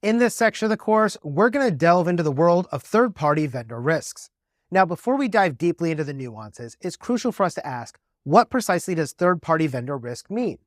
In this section of the course, we're going to delve into the world of third-party vendor risks. Now, before we dive deeply into the nuances, it's crucial for us to ask, what precisely does third-party vendor risk mean?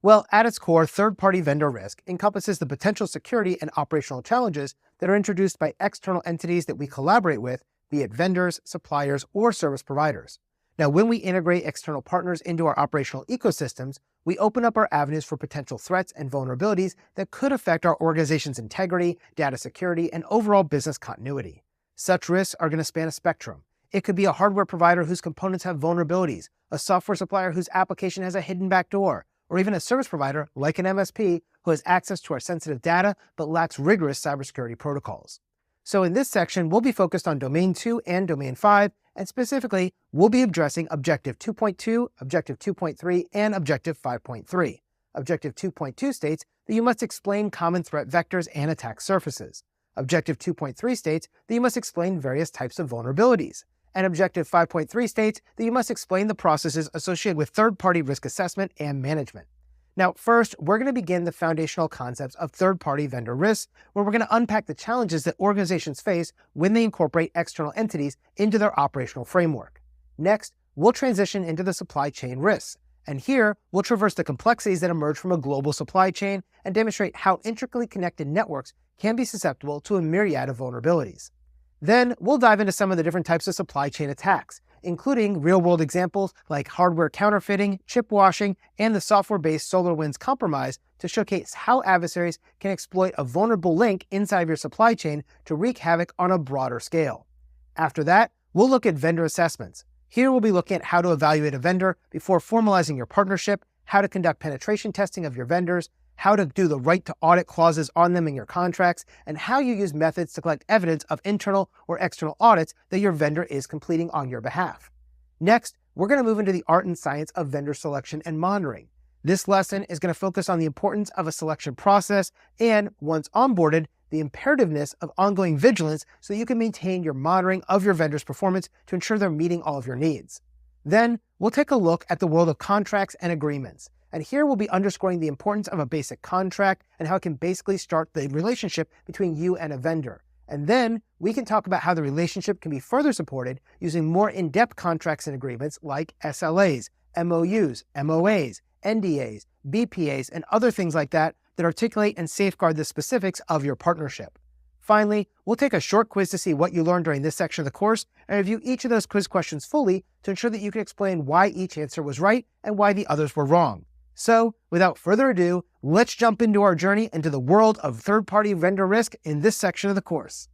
Well, at its core, third-party vendor risk encompasses the potential security and operational challenges that are introduced by external entities that we collaborate with, be it vendors, suppliers, or service providers. Now, when we integrate external partners into our operational ecosystems, we open up our avenues for potential threats and vulnerabilities that could affect our organization's integrity, data security, and overall business continuity. Such risks are going to span a spectrum. It could be a hardware provider whose components have vulnerabilities, a software supplier whose application has a hidden backdoor, or even a service provider like an MSP who has access to our sensitive data but lacks rigorous cybersecurity protocols. So in this section, we'll be focused on Domain 2 and Domain 5, and specifically, we'll be addressing Objective 2.2, Objective 2.3, and Objective 5.3. Objective 2.2 states that you must explain common threat vectors and attack surfaces. Objective 2.3 states that you must explain various types of vulnerabilities. And Objective 5.3 states that you must explain the processes associated with third-party risk assessment and management. Now, first, we're going to begin the foundational concepts of third-party vendor risks, where we're going to unpack the challenges that organizations face when they incorporate external entities into their operational framework. Next, we'll transition into the supply chain risks. And here, we'll traverse the complexities that emerge from a global supply chain and demonstrate how intricately connected networks can be susceptible to a myriad of vulnerabilities. Then, we'll dive into some of the different types of supply chain attacks, including real-world examples like hardware counterfeiting, chip washing, and the software-based SolarWinds compromise to showcase how adversaries can exploit a vulnerable link inside of your supply chain to wreak havoc on a broader scale. After that, we'll look at vendor assessments. Here we'll be looking at how to evaluate a vendor before formalizing your partnership, how to conduct penetration testing of your vendors, how to do the right to audit clauses on them in your contracts, and how you use methods to collect evidence of internal or external audits that your vendor is completing on your behalf. Next, we're going to move into the art and science of vendor selection and monitoring. This lesson is going to focus on the importance of a selection process and, once onboarded, the imperativeness of ongoing vigilance so that you can maintain your monitoring of your vendor's performance to ensure they're meeting all of your needs. Then, we'll take a look at the world of contracts and agreements. And here we'll be underscoring the importance of a basic contract and how it can basically start the relationship between you and a vendor. And then we can talk about how the relationship can be further supported using more in-depth contracts and agreements like SLAs, MOUs, MOAs, NDAs, BPAs, and other things like that that articulate and safeguard the specifics of your partnership. Finally, we'll take a short quiz to see what you learned during this section of the course and review each of those quiz questions fully to ensure that you can explain why each answer was right and why the others were wrong. So, without further ado, let's jump into our journey into the world of third-party vendor risk in this section of the course.